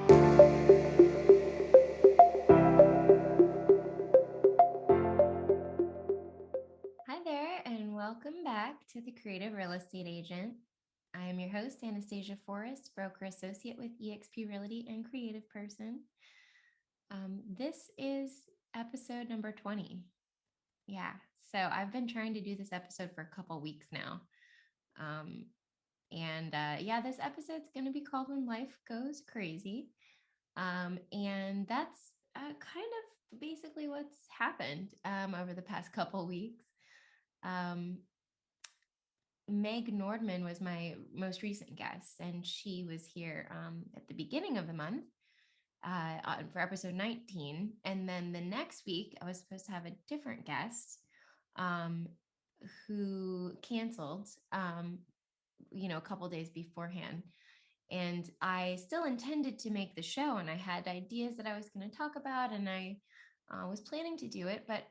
Hi there, and welcome back to the Creative Real Estate Agent. I am your host, Anastasia Forrest, broker associate with eXp Realty and creative person. This is episode number 20. Yeah, so I've been trying to do this episode for a couple weeks now. Um, and this episode's going to be called When Life Goes Crazy. And that's kind of basically what's happened over the past couple weeks. Um, Meg Nordman was my most recent guest, and she was here at the beginning of the month for episode 19. And then the next week, I was supposed to have a different guest um, who canceled, a couple days beforehand. And I still intended to make the show, and I had ideas that I was going to talk about, and I was planning to do it, but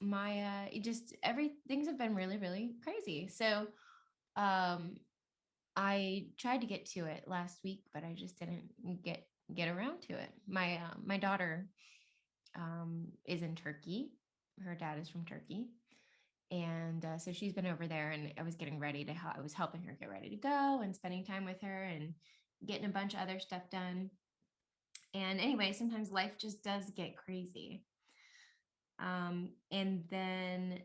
my it just every things have been really, really crazy. So um, I tried to get to it last week, but I just didn't get around to it. My daughter is in Turkey. Her dad is from Turkey, and so she's been over there. And I was getting ready to. I was helping her get ready to go and spending time with her and getting a bunch of other stuff done. And anyway, sometimes life just does get crazy. And then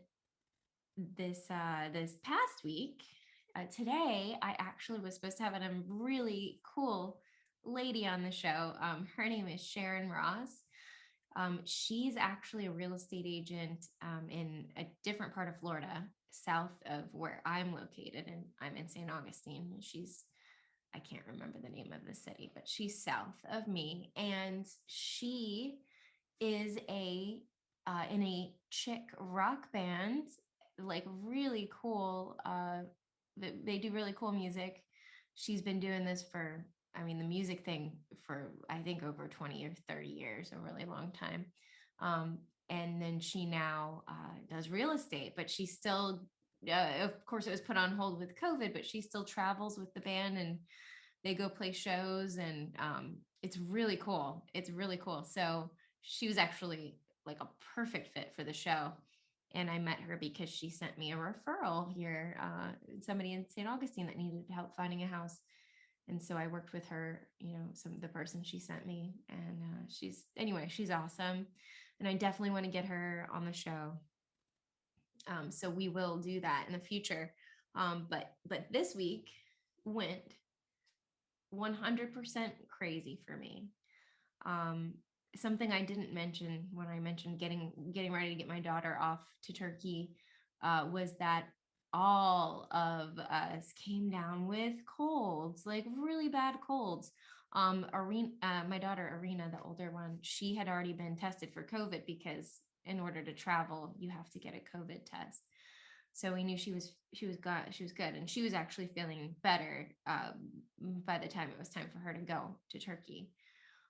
this past week, today I actually was supposed to have a really cool lady on the show. Her name is Sharon Ross. She's actually a real estate agent in a different part of Florida, south of where I'm located, and I'm in St. Augustine. I can't remember the name of the city, but she's south of me, and she is a in a chick rock band, like really cool. They do really cool music. She's been doing this for, I mean, the music thing for I think over 20 or 30 years, a really long time. Um, and then she now does real estate, but she still, of course, it was put on hold with COVID, but she still travels with the band and they go play shows, and it's really cool. It's really cool. So she was actually like a perfect fit for the show. And I met her because she sent me a referral here, somebody in St. Augustine that needed help finding a house. And so I worked with her, the person she sent me, and she's awesome. And I definitely want to get her on the show. So we will do that in the future. But this week went 100% crazy for me. Um, Something I didn't mention when I mentioned getting ready to get my daughter off to Turkey was that all of us came down with colds, like really bad colds. My daughter Arena, the older one, she had already been tested for COVID because in order to travel, you have to get a COVID test. So we knew she was good, and she was actually feeling better by the time it was time for her to go to Turkey.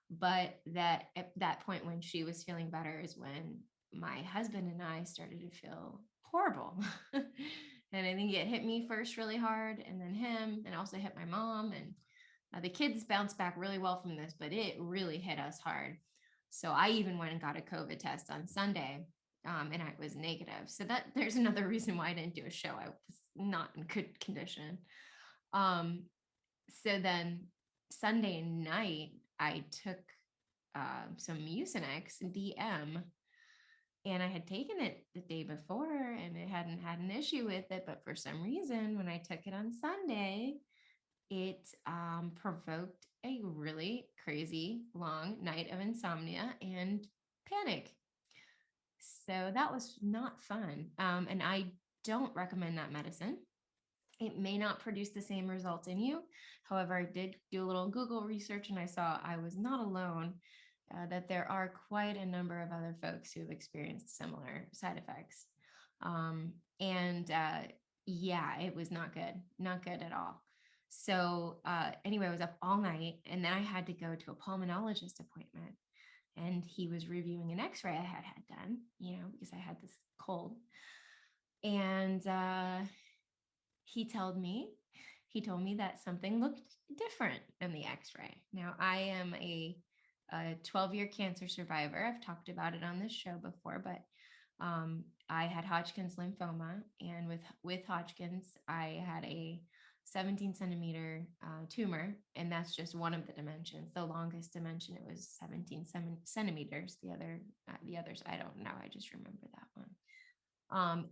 But that at that point when she was feeling better is when my husband and I started to feel horrible. And I think it hit me first really hard, and then him, and also hit my mom. And the kids bounced back really well from this, but it really hit us hard. So I even went and got a COVID test on Sunday, and I was negative. So that there's another reason why I didn't do a show. I was not in good condition. Um, so then Sunday night, I took some Mucinex DM, and I had taken it the day before and it hadn't had an issue with it. But for some reason, when I took it on Sunday, it provoked a really crazy long night of insomnia and panic. So that was not fun. And I don't recommend that medicine. It may not produce the same results in you. However, I did do a little Google research and I saw I was not alone, that there are quite a number of other folks who have experienced similar side effects. And Yeah, it was not good at all. So anyway, I was up all night, and then I had to go to a pulmonologist appointment, and he was reviewing an x-ray I had done, because I had this cold. And he told me he told me that something looked different in the x-ray. Now, I am a 12-year cancer survivor. I've talked about it on this show before, but I had Hodgkin's lymphoma, and with Hodgkin's, I had a 17 centimeter tumor, and that's just one of the dimensions. The longest dimension, it was 17 centimeters. The others, I don't know. I just remember that one.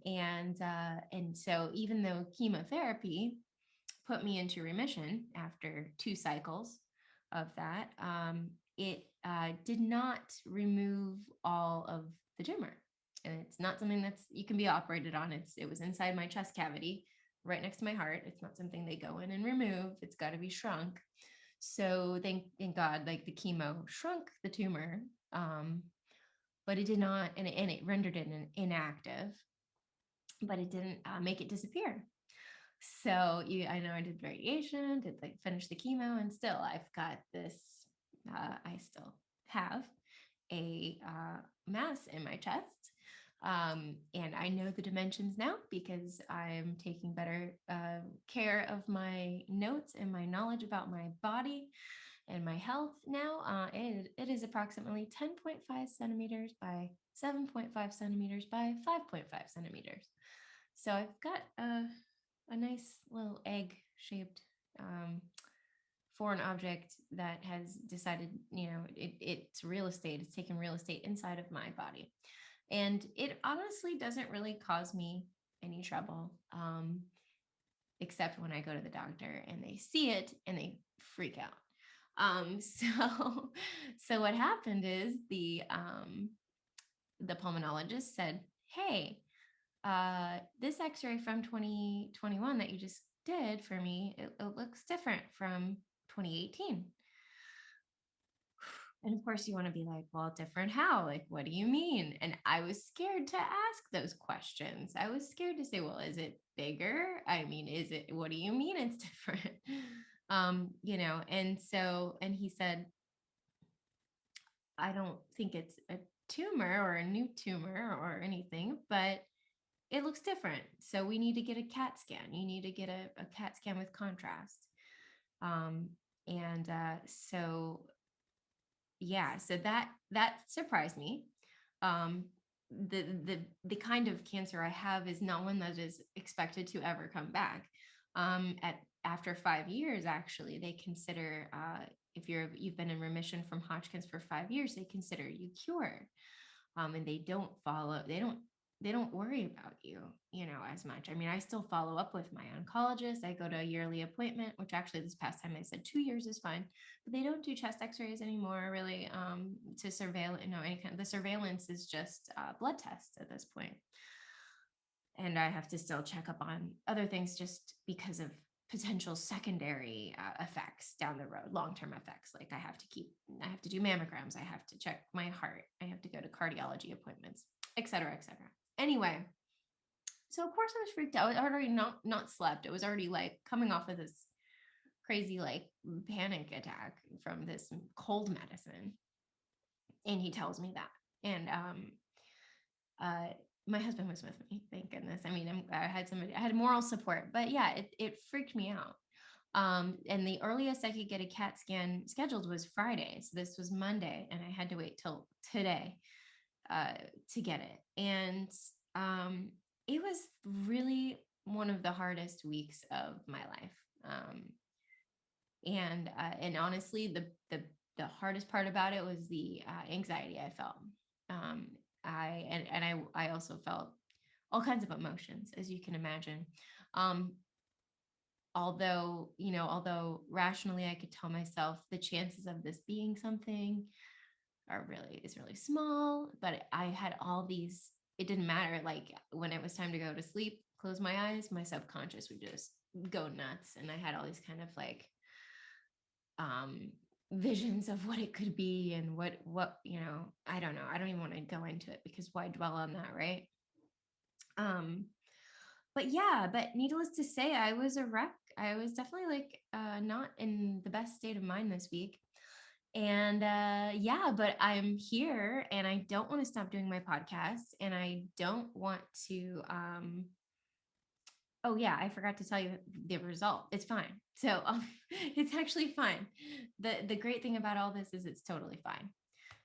And so even though chemotherapy put me into remission after 2 cycles of that, it did not remove all of the tumor. And it's not something that's you can be operated on. It was inside my chest cavity, right next to my heart. It's not something they go in and remove. It's got to be shrunk. So thank God, like the chemo shrunk the tumor, but it did not, and it rendered it inactive, but it didn't make it disappear. So I know I did radiation, did like finish the chemo, and still I've got this. I still have a mass in my chest, and I know the dimensions now because I'm taking better care of my notes and my knowledge about my body and my health now. It is approximately 10.5 centimeters by 7.5 centimeters by 5.5 centimeters. So I've got a nice little egg shaped foreign object that has decided, it's real estate. It's taken real estate inside of my body. And it honestly doesn't really cause me any trouble, except when I go to the doctor and they see it and they freak out. So what happened is the pulmonologist said, "Hey, this x-ray from 2021 that you just did for me, it looks different from 2018." And of course you want to be like, well, different how? Like, what do you mean? And I was scared to ask those questions. I was scared to say, well, is it bigger? I mean, what do you mean it's different? And he said, I don't think it's a tumor or a new tumor or anything, but it looks different. So we need to get a CAT scan. You need to get a CAT scan with contrast. So yeah, so that surprised me. The kind of cancer I have is not one that is expected to ever come back. After 5 years, actually, they consider if you've been in remission from Hodgkin's for 5 years, they consider you cured. And they don't worry about you, as much. I mean, I still follow up with my oncologist. I go to a yearly appointment, which actually this past time they said 2 years is fine, but they don't do chest x-rays anymore, really, to surveil, any kind of, the surveillance is just blood tests at this point. And I have to still check up on other things just because of potential secondary effects down the road, long-term effects. Like I have to do mammograms. I have to check my heart. I have to go to cardiology appointments, et cetera, et cetera. Anyway, so of course I was freaked out. I already not slept. It was already like coming off of this crazy like panic attack from this cold medicine. And he tells me that. And my husband was with me, thank goodness. I mean, I had moral support, but yeah, it freaked me out. And the earliest I could get a CAT scan scheduled was Friday. So this was Monday, and I had to wait till today to get it. And it was really one of the hardest weeks of my life. And honestly, the hardest part about it was the anxiety I felt. I also felt all kinds of emotions, as you can imagine. Although rationally I could tell myself the chances of this being something is really small, but I had all these. It didn't matter. Like when it was time to go to sleep, close my eyes, my subconscious would just go nuts, and I had all these kind of like visions of what it could be and what I don't know. I don't even want to go into it because why dwell on that, right? But needless to say, I was a wreck. I was definitely like not in the best state of mind this week. And but I'm here and I don't want to stop doing my podcast, and I don't want to Oh yeah, I forgot to tell you the result. It's fine. So it's actually fine. The great thing about all this is it's totally fine.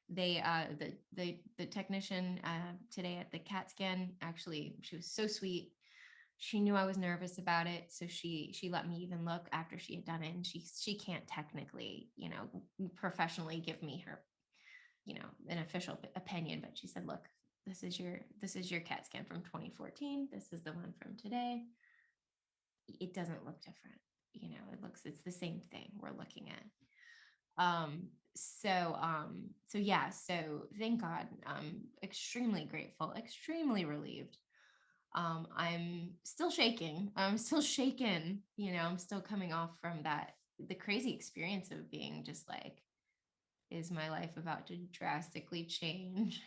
They the technician today at the CAT scan, actually, she was so sweet. She knew I was nervous about it, so she let me even look after she had done it. And she can't technically, professionally give me her, an official opinion, but she said, look, this is your CAT scan from 2014. This is the one from today. It doesn't look different. It's the same thing we're looking at. So yeah, so thank God. I'm extremely grateful, extremely relieved. I'm still shaking. I'm still shaken. I'm still coming off from the crazy experience of being just like, is my life about to drastically change?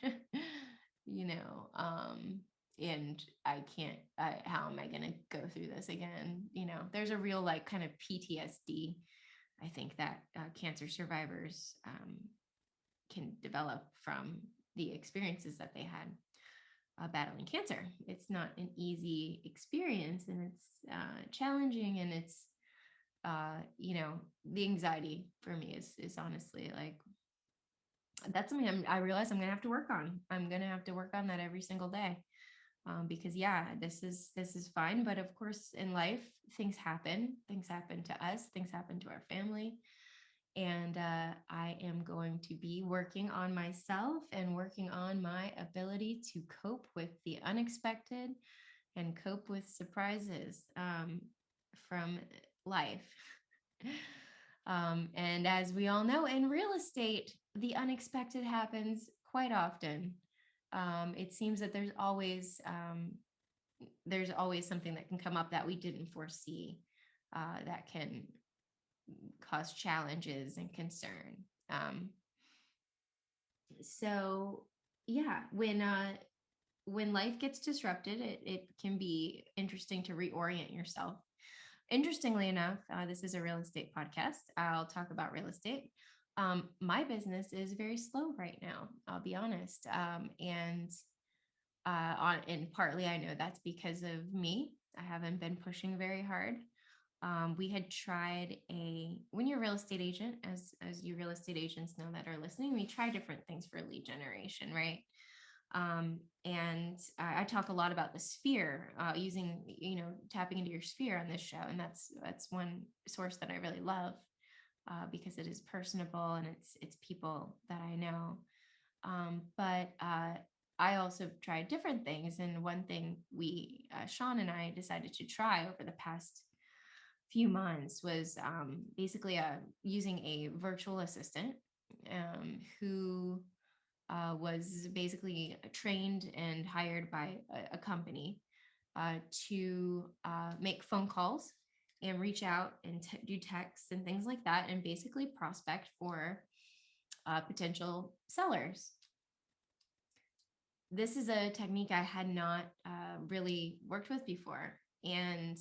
you know, um, and how am I going to go through this again? There's a real like kind of PTSD, I think, that cancer survivors can develop from the experiences that they had battling cancer. It's not an easy experience, and it's challenging, and it's the anxiety for me is honestly like, that's something I realize I'm gonna have to work on. I'm gonna have to work on that every single day, because yeah, this is fine, but of course in life things happen. Things happen to us. Things happen to our family. And I am going to be working on myself and working on my ability to cope with the unexpected and cope with surprises from life. And as we all know, in real estate, the unexpected happens quite often. It seems that there's always something that can come up that we didn't foresee, that can cause challenges and concern. Um, so yeah, when life gets disrupted, it can be interesting to reorient yourself. Interestingly enough, this is a real estate podcast. I'll talk about real estate. My business is very slow right now, I'll be honest. And partly I know that's because of me. I haven't been pushing very hard. We had tried when you're a real estate agent, as you real estate agents know that are listening, we try different things for lead generation, right? And I talk a lot about the sphere, using, tapping into your sphere on this show. And that's one source that I really love, because it is personable and it's people that I know. But I also tried different things. And one thing Sean and I decided to try over the past few months was basically using a virtual assistant, who was basically trained and hired by a company to make phone calls and reach out and do texts and things like that, and basically prospect for potential sellers. This is a technique I had not really worked with before, and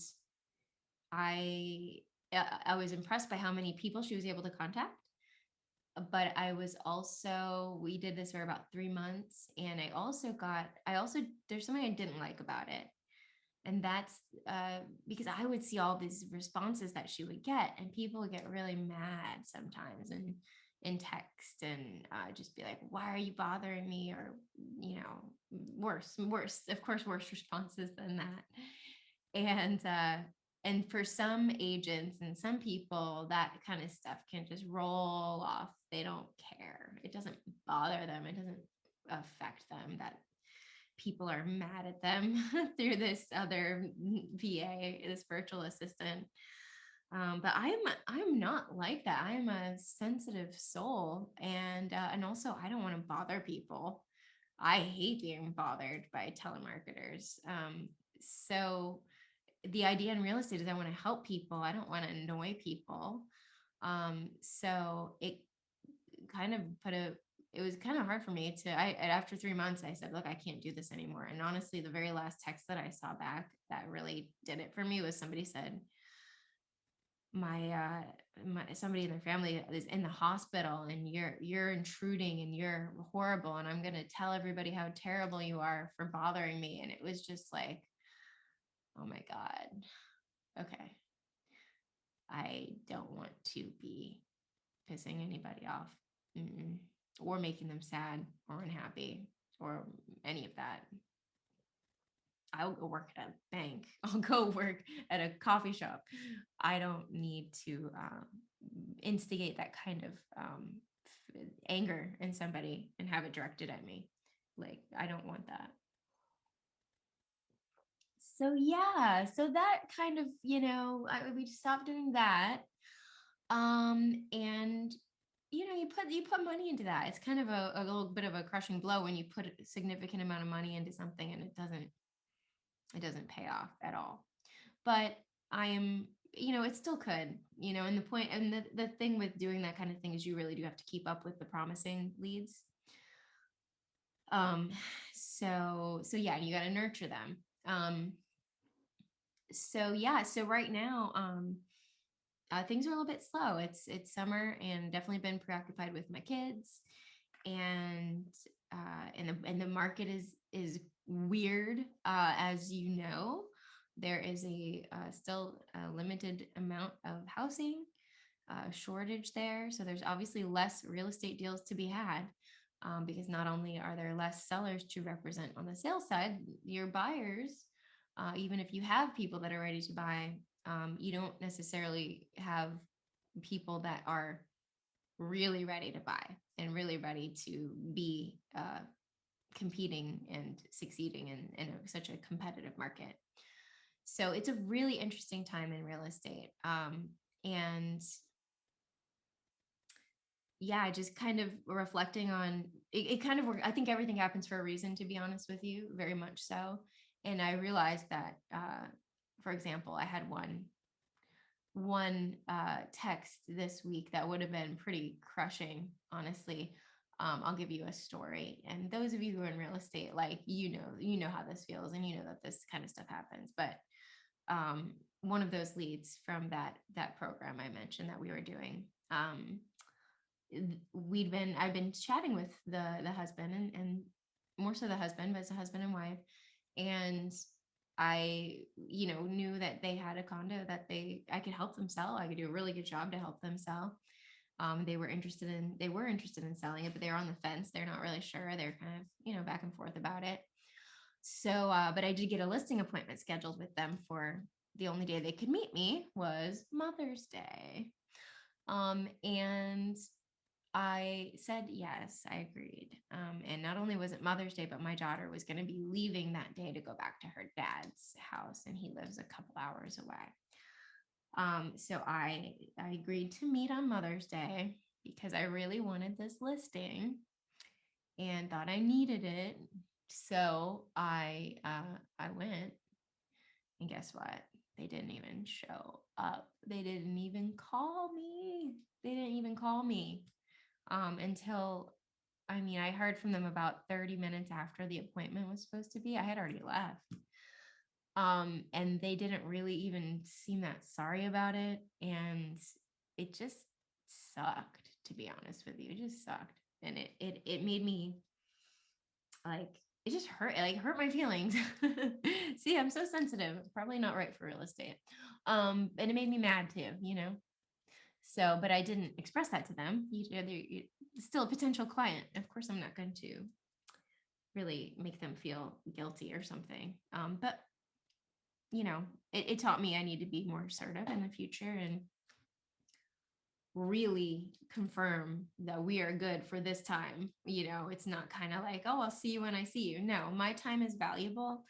I I was impressed by how many people she was able to contact. But we did this for about 3 months, and there's something I didn't like about it. And that's because I would see all these responses that she would get, and people would get really mad sometimes, and in text, and just be like, why are you bothering me? Or, worse, of course, worse responses than that. And for some agents and some people, that kind of stuff can just roll off. They don't care. It doesn't bother them. It doesn't affect them that people are mad at them through this other VA, this virtual assistant. But I'm not like that. I am a sensitive soul, and also I don't want to bother people. I hate being bothered by telemarketers. So the idea in real estate is I want to help people. I don't want to annoy people. So kind of it was kind of hard for me after 3 months, I said, look, I can't do this anymore. And honestly, the very last text that I saw back that really did it for me was somebody said, my somebody in their family is in the hospital, and you're intruding, and you're horrible, and I'm going to tell everybody how terrible you are for bothering me. And it was just like, Oh my God. Okay. I don't want to be pissing anybody off. Mm-mm. Or making them sad or unhappy or any of that. I'll go work at a bank. I'll go work at a coffee shop. I don't need to instigate that kind of anger in somebody and have it directed at me. Like, I don't want that. So yeah, so that kind of, we stopped doing that. And you put money into that. It's kind of a little bit of a crushing blow when you put a significant amount of money into something and it doesn't pay off at all. But I am, it still could, and the point and the thing with doing that kind of thing is you really do have to keep up with the promising leads. Um, so yeah, you got to nurture them. So yeah, so right now, things are a little bit slow. It's summer and definitely been preoccupied with my kids, and and the market is weird, as you know. There is a still a limited amount of housing shortage there, so there's obviously less real estate deals to be had, because not only are there less sellers to represent on the sales side, your buyers, even if you have people that are ready to buy, you don't necessarily have people that are really ready to buy and really ready to be competing and succeeding in such a competitive market. So it's a really interesting time in real estate. And yeah, just kind of reflecting on it kind of, I think everything happens for a reason, to be honest with you, very much so. And I realized that, for example, I had one text this week that would have been pretty crushing, honestly. I'll give you a story, and those of you who are in real estate, like, you know how this feels, and you know that this kind of stuff happens. But one of those leads from that program I mentioned that we were doing, I've been chatting with the husband, and more so the husband, but it's a husband and wife. And I, knew that they had a condo that I could help them sell. I could do a really good job to help them sell. They were interested in selling it, but they were on the fence. They're not really sure. They're kind of, back and forth about it. So, but I did get a listing appointment scheduled with them for the only day they could meet me was Mother's Day. And I said yes, I agreed. And not only was it Mother's Day, but my daughter was going to be leaving that day to go back to her dad's house, and he lives a couple hours away. So I agreed to meet on Mother's Day because I really wanted this listing and thought I needed it. So I went, and guess what? They didn't even show up. They didn't even call me. They didn't even call me, until, I mean, I heard from them about 30 minutes after the appointment was supposed to be. I had already left. And they didn't really even seem that sorry about it. And it just sucked, to be honest with you. It just sucked. And it made me, like, it just hurt my feelings. See, I'm so sensitive. It's probably not right for real estate. And it made me mad too. So, but I didn't express that to them. They're still a potential client. Of course, I'm not going to really make them feel guilty or something. But it taught me I need to be more assertive in the future and really confirm that we are good for this time. It's not kind of like, oh, I'll see you when I see you. No, my time is valuable,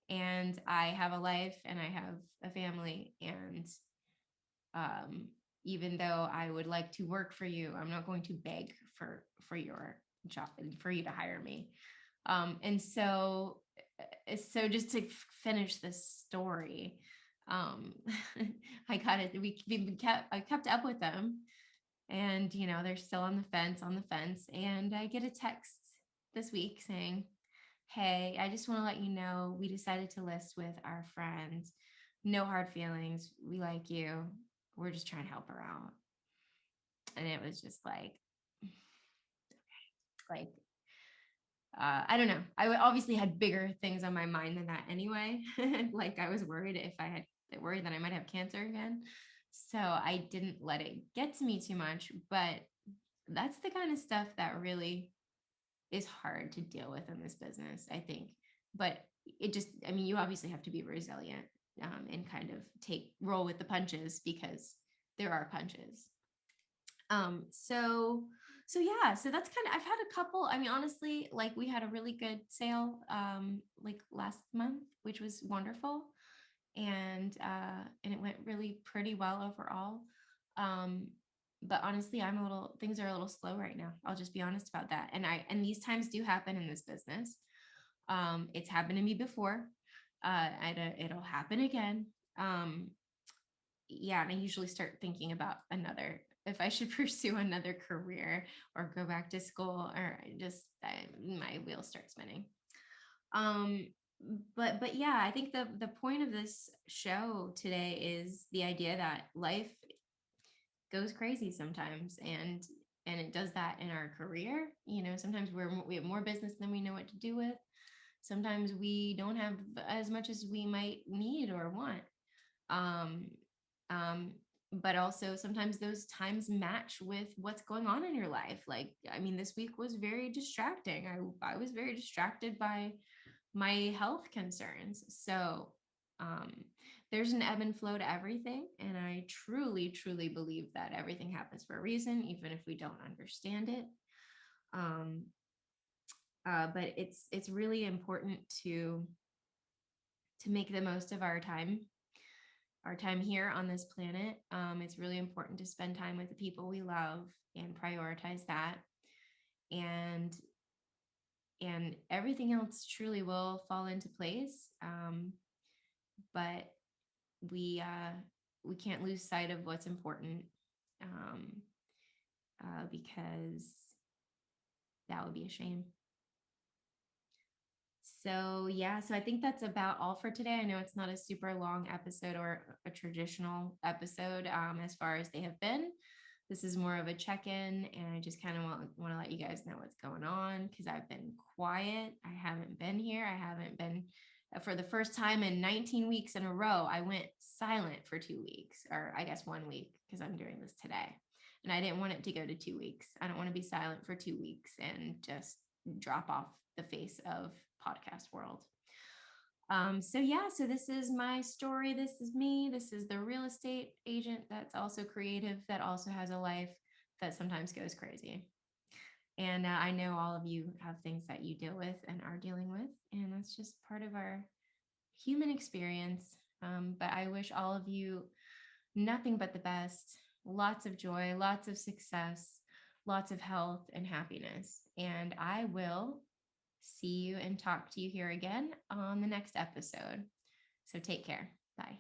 and I have a life and I have a family. And um, even though I would like to work for you, I'm not going to beg for your job, for you to hire me. And so just to finish this story, um, I got it. I kept up with them, and they're still on the fence. And I get a text this week saying, "Hey, I just want to let you know we decided to list with our friend. No hard feelings. We like you. We're just trying to help her out." And it was just like I don't know. Obviously had bigger things on my mind than that anyway. Like I was worried worried that I might have cancer again. So I didn't let it get to me too much. But that's the kind of stuff that really is hard to deal with in this business, I think. But I mean, you obviously have to be resilient, and kind of roll with the punches, because there are punches. Um, so so yeah, so that's kind of, I've had a couple. I mean, honestly, like we had a really good sale like last month, which was wonderful. And it went really pretty well overall. Um, but honestly, things are a little slow right now. I'll just be honest about that. And these times do happen in this business. It's happened to me before. It'll happen again. Um, yeah, and I usually start thinking about if I should pursue another career or go back to school, or my wheels start spinning. Um, but yeah, I think the point of this show today is the idea that life goes crazy sometimes, and it does that in our career. Sometimes we have more business than we know what to do with. Sometimes we don't have as much as we might need or want. Um, um, but also sometimes those times match with what's going on in your life. Like, I mean, this week was very distracting. I was very distracted by my health concerns. So um, there's an ebb and flow to everything. And I truly, truly believe that everything happens for a reason, even if we don't understand it. Um, but it's really important to make the most of our time here on this planet. It's really important to spend time with the people we love and prioritize that. And everything else truly will fall into place. But we can't lose sight of what's important, um, because that would be a shame. So yeah, so I think that's about all for today. I know it's not a super long episode or a traditional episode, as far as they have been. This is more of a check-in, and I just kind of want to let you guys know what's going on, because I've been quiet. I haven't been here. I haven't been For the first time in 19 weeks in a row. I went silent for 2 weeks, or I guess 1 week, because I'm doing this today. And I didn't want it to go to 2 weeks. I don't want to be silent for 2 weeks and just drop off the face of podcast world. So yeah, so this is my story. This is me. This is the real estate agent that's also creative, that also has a life that sometimes goes crazy. And I know all of you have things that you deal with and are dealing with, and that's just part of our human experience. But I wish all of you nothing but the best, lots of joy, lots of success, lots of health and happiness. And I will see you and talk to you here again on the next episode. So take care. Bye.